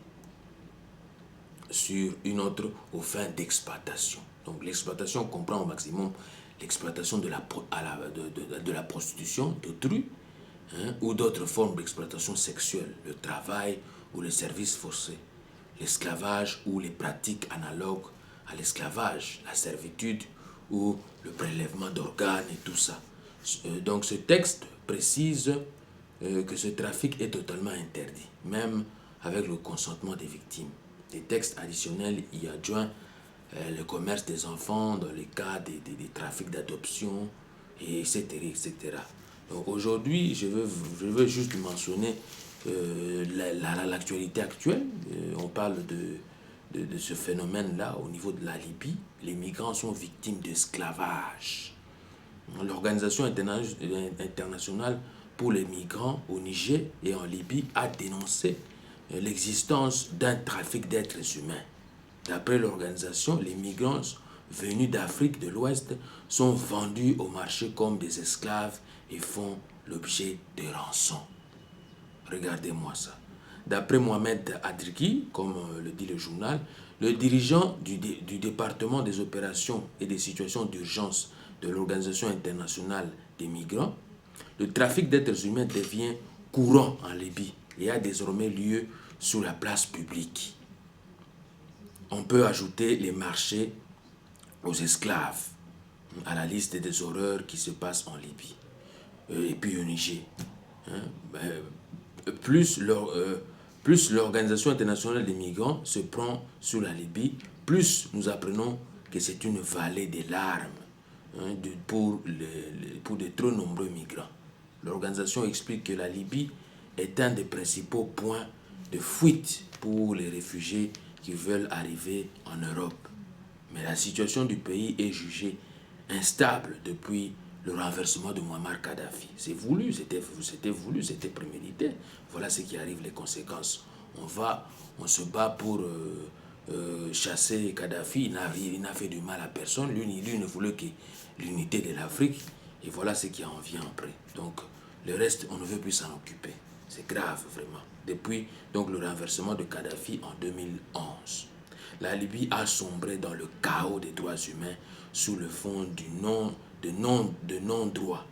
sur une autre aux fins d'exploitation. Donc l'exploitation comprend au maximum l'exploitation de la prostitution d'autrui, hein, ou d'autres formes d'exploitation sexuelle, le travail ou les services forcés, l'esclavage ou les pratiques analogues à l'esclavage, la servitude ou le prélèvement d'organes et tout ça. Donc ce texte précise que ce trafic est totalement interdit, même avec le consentement des victimes. Des textes additionnels y adjoignent le commerce des enfants dans les cas des trafics d'adoption, etc., etc. Donc aujourd'hui, je veux juste mentionner l'actualité actuelle. On parle de ce phénomène-là au niveau de la Libye. Les migrants sont victimes d'esclavage. L'Organisation internationale pour les migrants au Niger et en Libye a dénoncé l'existence d'un trafic d'êtres humains. D'après l'organisation, les migrants venus d'Afrique de l'Ouest sont vendus au marché comme des esclaves et font l'objet de rançons. Regardez-moi ça. D'après Mohamed Adriki, comme le dit le journal, le dirigeant du département des opérations et des situations d'urgence de l'Organisation internationale des migrants, le trafic d'êtres humains devient courant en Libye et a désormais lieu sur la place publique. On peut ajouter les marchés aux esclaves à la liste des horreurs qui se passent en Libye et puis au Niger. Plus l'Organisation internationale des migrants se prend sur la Libye, plus nous apprenons que c'est une vallée des larmes pour de trop nombreux migrants. L'organisation explique que la Libye est un des principaux points de fuite pour les réfugiés qui veulent arriver en Europe. Mais la situation du pays est jugée instable depuis le renversement de Muammar Kadhafi. C'est voulu, c'était voulu, c'était prémédité. Voilà ce qui arrive, les conséquences. On se bat pour chasser Kadhafi. Il n'a fait du mal à personne. Lui ne voulait que l'unité de l'Afrique. Et voilà ce qui en vient après. Donc, le reste, on ne veut plus s'en occuper. C'est grave, vraiment. Depuis donc, le renversement de Kadhafi en 2011, la Libye a sombré dans le chaos des droits humains sous le fond de non-droit,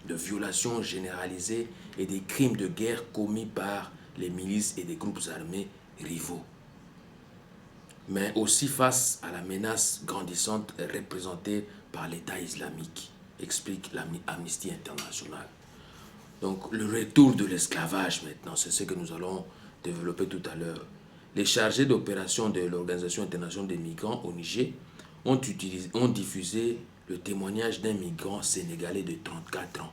de violations généralisées et des crimes de guerre commis par les milices et des groupes armés rivaux. Mais aussi face à la menace grandissante représentée par l'État islamique, explique Amnesty International. Donc le retour de l'esclavage maintenant, c'est ce que nous allons développer tout à l'heure. Les chargés d'opération de l'Organisation internationale des migrants au Niger ont diffusé le témoignage d'un migrant sénégalais de 34 ans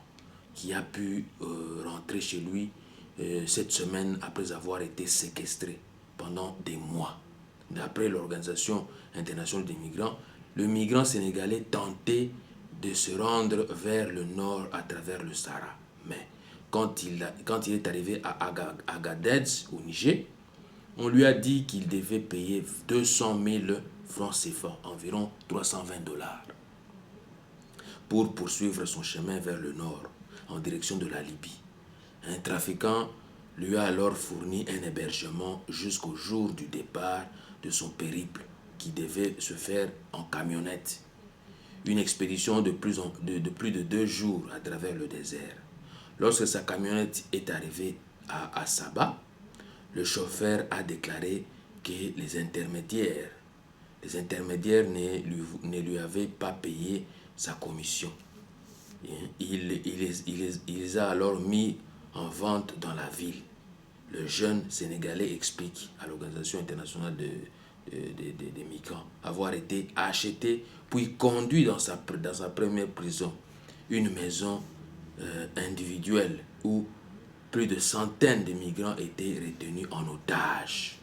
qui a pu rentrer chez lui cette semaine après avoir été séquestré pendant des mois. D'après l'Organisation internationale des migrants, le migrant sénégalais tentait de se rendre vers le nord à travers le Sahara. Mais quand il est arrivé à Agadez, au Niger, on lui a dit qu'il devait payer 200 000 francs CFA, environ 320 $, pour poursuivre son chemin vers le nord, en direction de la Libye. Un trafiquant lui a alors fourni un hébergement jusqu'au jour du départ de son périple, qui devait se faire en camionnette. une expédition de plus de 2 jours à travers le désert. Lorsque sa camionnette est arrivée à Saba, le chauffeur a déclaré que les intermédiaires ne lui avaient pas payé sa commission. Il les a alors mis en vente dans la ville. Le jeune Sénégalais explique à l'Organisation internationale des migrants avoir été acheté puis conduit dans sa première prison, une maison individuelle où plus de centaines de migrants étaient retenus en otage.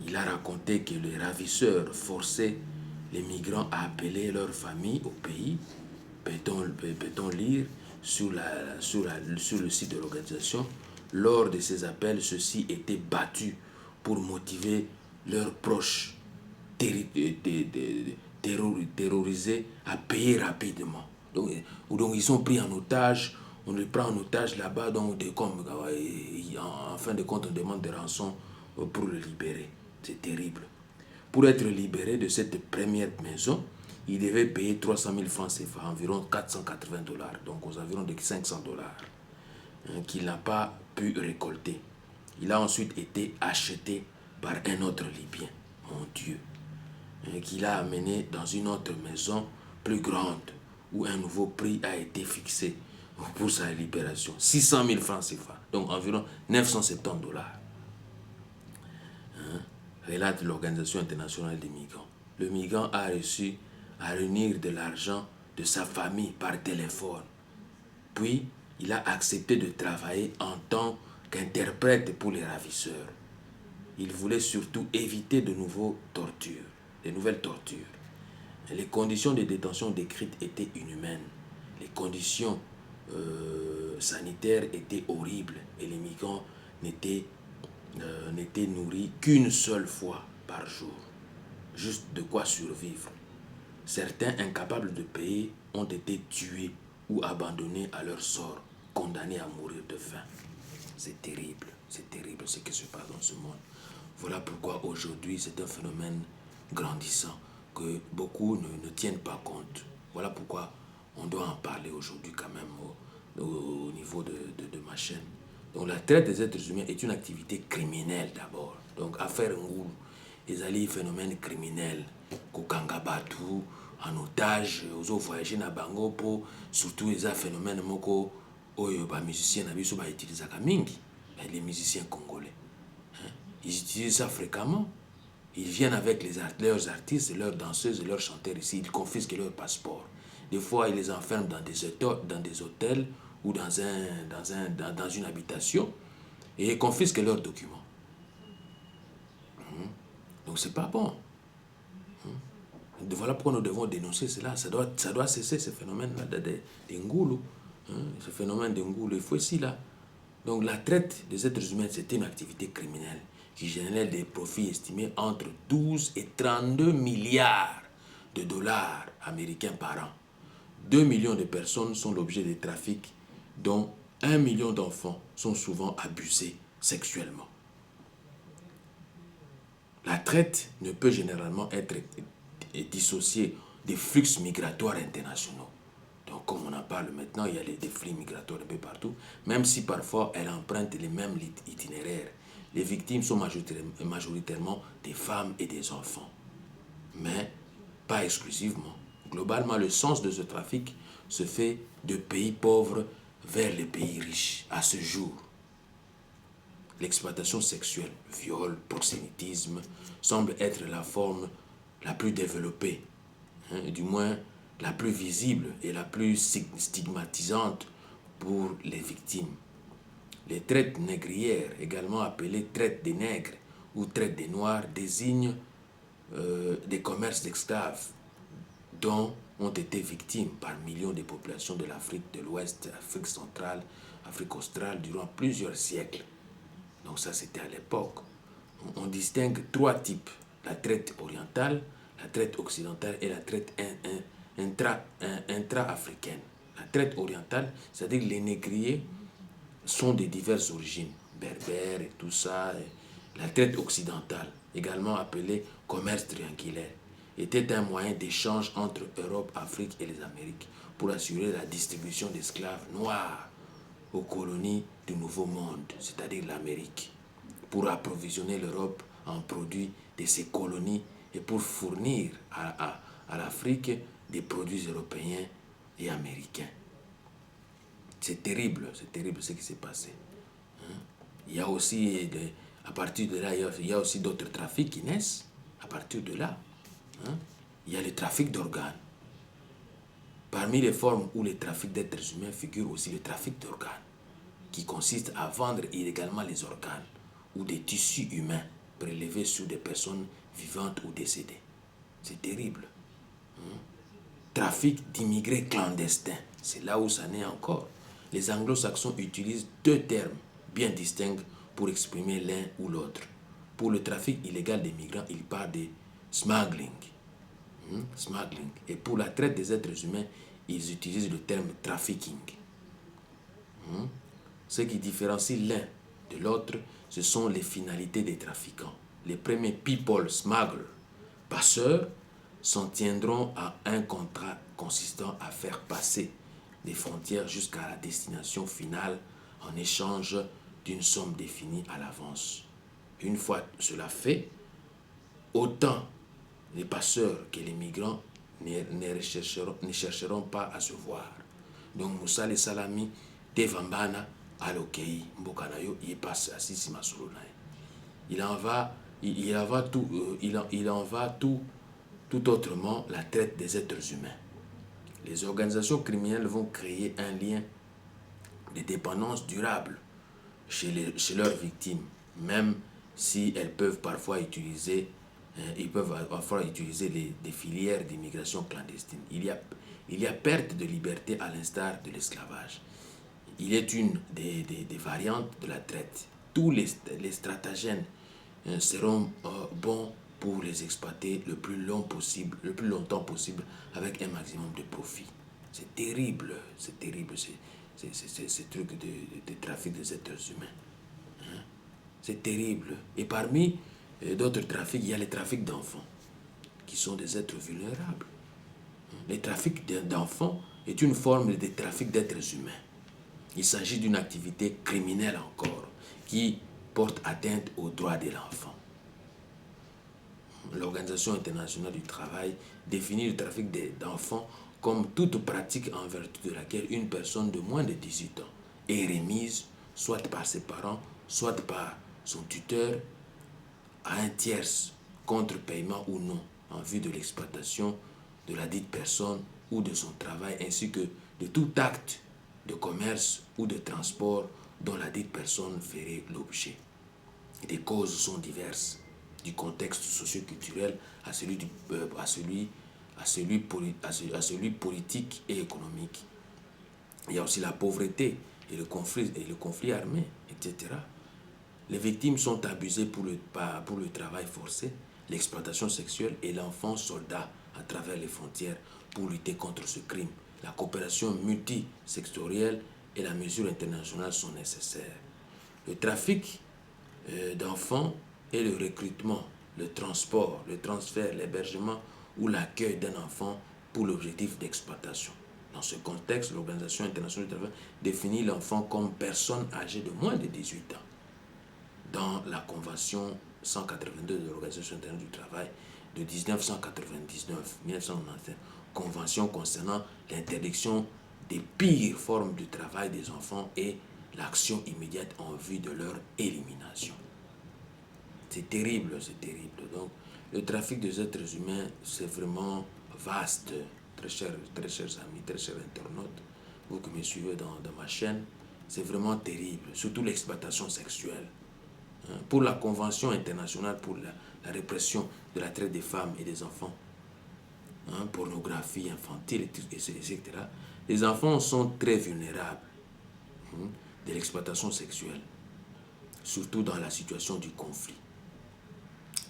Il a raconté que les ravisseurs forçaient les migrants à appeler leur famille au pays. Peut-on lire sur le site de l'organisation. Lors de ces appels, ceux-ci étaient battus pour motiver leurs proches terrorisés à payer rapidement. Donc ils sont pris en otage. On les prend en otage là-bas, donc en fin de compte, on demande des rançons pour le libérer. C'est terrible. Pour être libéré de cette première maison, il devait payer 300 000 francs CFA, environ 480 $, donc aux environs de 500 $, qu'il n'a pas pu récolter. Il a ensuite été acheté par un autre Libyen, mon Dieu, qu'il a amené dans une autre maison plus grande, où un nouveau prix a été fixé pour sa libération. 600 000 francs CFA, donc environ 970 $. Relate l'Organisation internationale des migrants. Le migrant a réussi à réunir de l'argent de sa famille par téléphone. Puis, il a accepté de travailler en tant qu'interprète pour les ravisseurs. Il voulait surtout éviter de nouvelles tortures. Les conditions de détention décrites étaient inhumaines. Les conditions sanitaires étaient horribles et les migrants n'étaient nourris qu'une seule fois par jour. Juste de quoi survivre. Certains incapables de payer ont été tués ou abandonnés à leur sort, condamnés à mourir de faim. C'est terrible ce qui se passe dans ce monde. Voilà pourquoi aujourd'hui c'est un phénomène grandissant que beaucoup ne tiennent pas compte. Voilà pourquoi on doit en parler aujourd'hui quand même au niveau de ma chaîne. Donc la traite des êtres humains est une activité criminelle d'abord. Donc affaire Ngoulou, ils allaient phénomène criminel, kokanga batu, en otage, aux voyager na bango pour surtout les phénomènes moko oyo ba musiciens na biso ba utiliser mingi, les musiciens congolais. Ils utilisent ça fréquemment. Ils viennent avec leurs artistes, leurs danseuses et leurs chanteurs ici. Ils confisquent leurs passeports. Des fois, ils les enferment dans des hôtels ou dans une habitation et ils confisquent leurs documents. Donc, c'est pas bon. Voilà pourquoi nous devons dénoncer cela. Ça doit cesser ce phénomène-là de Ngoulou. Ce phénomène de Ngoulou, il faut ici là. Donc, la traite des êtres humains, c'était une activité criminelle qui générait des profits estimés entre 12 et 32 milliards de dollars américains par an. 2 millions de personnes sont l'objet des trafics, dont 1 million d'enfants sont souvent abusés sexuellement. La traite ne peut généralement être dissociée des flux migratoires internationaux. Donc, comme on en parle maintenant, il y a des flux migratoires un peu partout, même si parfois elles empruntent les mêmes itinéraires. Les victimes sont majoritairement des femmes et des enfants, mais pas exclusivement. Globalement, le sens de ce trafic se fait de pays pauvres vers les pays riches. À ce jour, l'exploitation sexuelle, viol, proxénétisme semble être la forme la plus développée, du moins la plus visible et la plus stigmatisante pour les victimes. Les traites négrières, également appelées traite des nègres ou traite des noirs, désignent des commerces d'esclaves dont ont été victimes par millions de populations de l'Afrique de l'Ouest, Afrique centrale, Afrique australe durant plusieurs siècles. Donc ça, c'était à l'époque. On distingue 3 types: la traite orientale, la traite occidentale et la traite intra-africaine. La traite orientale, c'est-à-dire les négriers sont de diverses origines, berbères et tout ça. La traite occidentale, également appelée commerce triangulaire. était un moyen d'échange entre Europe, Afrique et les Amériques pour assurer la distribution d'esclaves noirs aux colonies du Nouveau Monde, c'est-à-dire l'Amérique, pour approvisionner l'Europe en produits de ces colonies et pour fournir à l'Afrique des produits européens et américains. C'est terrible ce qui s'est passé. Il y a aussi, à partir de là, il y a aussi d'autres trafics qui naissent. À partir de là, il y a le trafic d'organes. Parmi les formes où le trafic d'êtres humains figure aussi le trafic d'organes, qui consiste à vendre illégalement les organes ou des tissus humains prélevés sur des personnes vivantes ou décédées. C'est terrible. Trafic d'immigrés clandestins, c'est là où ça naît encore. Les anglo-saxons utilisent deux termes bien distincts pour exprimer l'un ou l'autre. Pour le trafic illégal des migrants, ils parlent de smuggling. Smuggling. Et pour la traite des êtres humains, ils utilisent le terme trafficking. Ce qui différencie l'un de l'autre, ce sont les finalités des trafiquants. Les premiers people smugglers, passeurs, s'en tiendront à un contrat consistant à faire passer des frontières jusqu'à la destination finale en échange d'une somme définie à l'avance. Une fois cela fait, autant les passeurs que les migrants ne chercheront pas à se voir. Donc Moussa le Salami, Devambana, Alokei, Mbokanayo, il passe à Sisi Masolona. Il en va tout autrement la traite des êtres humains. Les organisations criminelles vont créer un lien de dépendance durable chez leurs victimes, même si elles peuvent parfois utiliser des filières d'immigration clandestine. Il y a perte de liberté à l'instar de l'esclavage. Il est une des variantes de la traite. Tous les stratagèmes seront bons pour les exploiter le plus longtemps possible avec un maximum de profit. C'est terrible, ces trucs de trafic des êtres humains. C'est terrible. Et parmi d'autres trafics, il y a les trafics d'enfants, qui sont des êtres vulnérables. Le trafic d'enfants est une forme de trafic d'êtres humains. Il s'agit d'une activité criminelle encore, qui porte atteinte aux droits de l'enfant. L'Organisation internationale du travail définit le trafic d'enfants comme toute pratique en vertu de laquelle une personne de moins de 18 ans est remise, soit par ses parents, soit par son tuteur, à un tiers, contre paiement ou non, en vue de l'exploitation de la dite personne ou de son travail, ainsi que de tout acte de commerce ou de transport dont la dite personne ferait l'objet. Les causes sont diverses, du contexte socio-culturel à celui politique et économique. Il y a aussi la pauvreté et le conflit armé, etc. Les victimes sont abusées pour le travail forcé, l'exploitation sexuelle et l'enfant soldat à travers les frontières pour lutter contre ce crime. La coopération multisectorielle et la mesure internationale sont nécessaires. Le trafic d'enfants et le recrutement, le transport, le transfert, l'hébergement ou l'accueil d'un enfant pour l'objectif d'exploitation. Dans ce contexte, l'Organisation internationale du travail définit l'enfant comme personne âgée de moins de 18 ans. Dans la Convention 182 de l'Organisation internationale du travail de 1999-1991, Convention concernant l'interdiction des pires formes de travail des enfants et l'action immédiate en vue de leur élimination. C'est terrible, c'est terrible. Donc, le trafic des êtres humains, c'est vraiment vaste, très chers amis, très chers internautes, vous qui me suivez dans ma chaîne, c'est vraiment terrible, surtout l'exploitation sexuelle. Pour la Convention internationale pour la répression de la traite des femmes et des enfants, pornographie infantile, etc., les enfants sont très vulnérables de l'exploitation sexuelle, surtout dans la situation du conflit.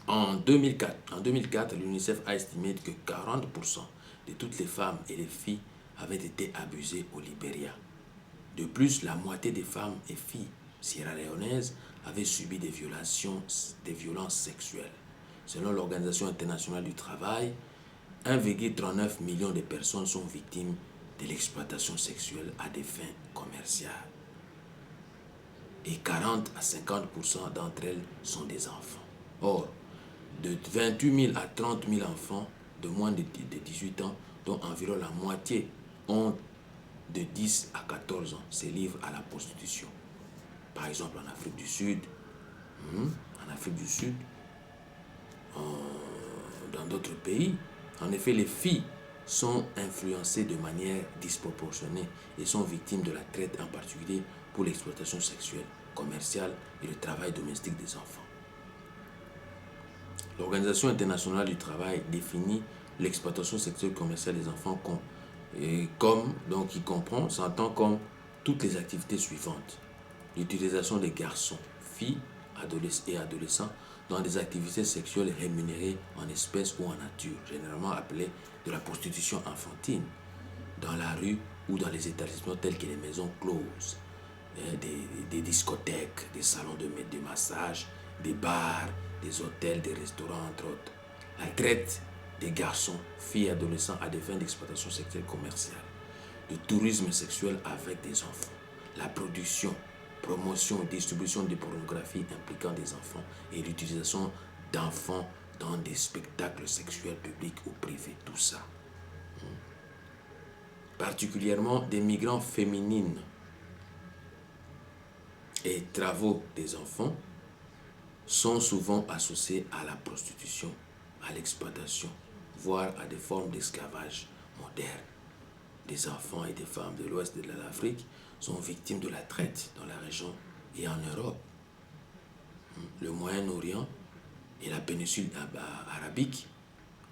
En 2004, l'UNICEF a estimé que 40% de toutes les femmes et les filles avaient été abusées au Libéria. De plus, la moitié des femmes et filles sierra-léonaises avaient subi des violences sexuelles. Selon l'Organisation internationale du travail, 1,39 million de personnes sont victimes de l'exploitation sexuelle à des fins commerciales. Et 40 à 50% d'entre elles sont des enfants. Or, de 28 000 à 30 000 enfants de moins de 18 ans, dont environ la moitié ont de 10 à 14 ans, se livrent à la prostitution. Par exemple, en Afrique du Sud, dans d'autres pays. En effet, les filles sont influencées de manière disproportionnée et sont victimes de la traite, en particulier pour l'exploitation sexuelle, commerciale et le travail domestique des enfants. L'Organisation internationale du travail définit l'exploitation sexuelle commerciale des enfants s'entend comme toutes les activités suivantes. L'utilisation des garçons, filles et adolescents dans des activités sexuelles rémunérées en espèces ou en nature, généralement appelées de la prostitution enfantine, dans la rue ou dans les établissements tels que les maisons closes, des discothèques, des salons de massage, des bars, des hôtels, des restaurants, entre autres. La traite des garçons, filles et adolescents à des fins d'exploitation sexuelle commerciale, le tourisme sexuel avec des enfants, la production, promotion et distribution de pornographie impliquant des enfants et l'utilisation d'enfants dans des spectacles sexuels publics ou privés, tout ça. Particulièrement des migrants féminines et travaux des enfants sont souvent associés à la prostitution, à l'exploitation, voire à des formes d'esclavage moderne. Des enfants et des femmes de l'ouest de l'Afrique sont victimes de la traite dans la région et en Europe. Le Moyen-Orient et la péninsule arabique.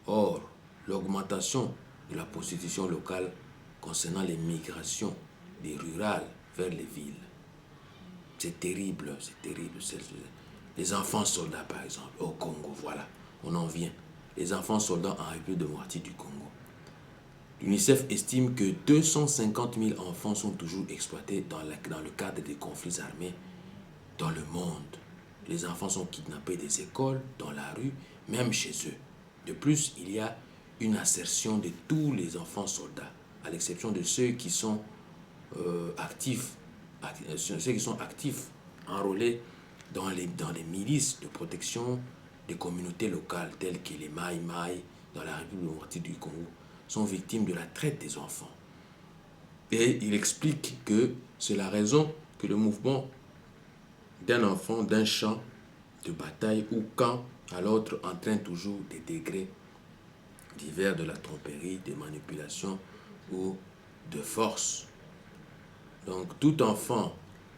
Or, l'augmentation de la prostitution locale concernant les migrations des rurales vers les villes. C'est terrible, c'est terrible. Les enfants soldats, par exemple, au Congo, voilà, on en vient. Les enfants soldats en République démocratique du Congo. L'UNICEF estime que 250 000 enfants sont toujours exploités dans le cadre des conflits armés dans le monde. Les enfants sont kidnappés des écoles, dans la rue, même chez eux. De plus, il y a une assertion de tous les enfants soldats, à l'exception de ceux qui sont actifs, enrôlés dans les milices de protection des communautés locales, telles que les Maï Maï, dans la République démocratique du Congo, sont victimes de la traite des enfants. Et il explique que c'est la raison que le mouvement d'un enfant d'un champ de bataille ou camp à l'autre entraîne toujours des degrés divers de la tromperie, des manipulations ou de force. Donc tout enfant,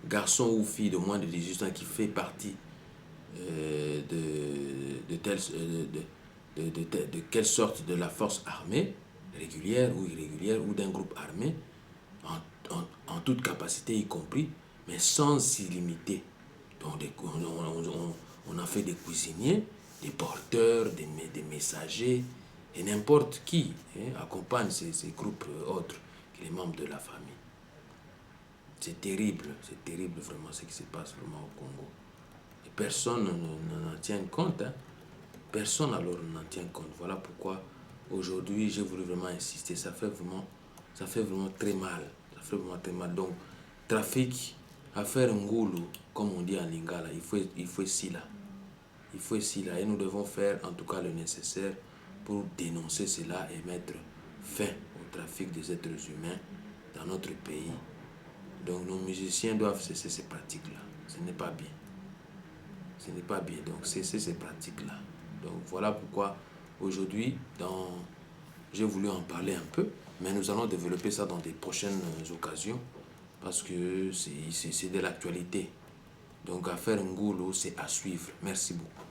garçon ou fille de moins de 18 ans qui fait partie de quelle sorte de la force armée, régulière ou irrégulière, ou d'un groupe armé, en toute capacité y compris, mais sans s'y limiter. Donc on a fait des cuisiniers, des porteurs, des messagers, et n'importe qui accompagne ces groupes autres que les membres de la famille. C'est terrible vraiment ce qui se passe vraiment au Congo. Et personne n'en tient compte. Personne alors n'en tient compte. Voilà pourquoi aujourd'hui j'ai voulu vraiment insister. Ça fait vraiment très mal. Ça fait vraiment très mal. Donc, trafic, affaire Ngulu, comme on dit en lingala, il faut ici là. Il faut ici là. Et nous devons faire en tout cas le nécessaire pour dénoncer cela et mettre fin au trafic des êtres humains dans notre pays. Donc nos musiciens doivent cesser ces pratiques-là. Ce n'est pas bien. Ce n'est pas bien. Donc cesser ces pratiques-là. Donc voilà pourquoi aujourd'hui, j'ai voulu en parler un peu, mais nous allons développer ça dans des prochaines occasions parce que c'est de l'actualité. Donc affaire Ngulu, c'est à suivre. Merci beaucoup.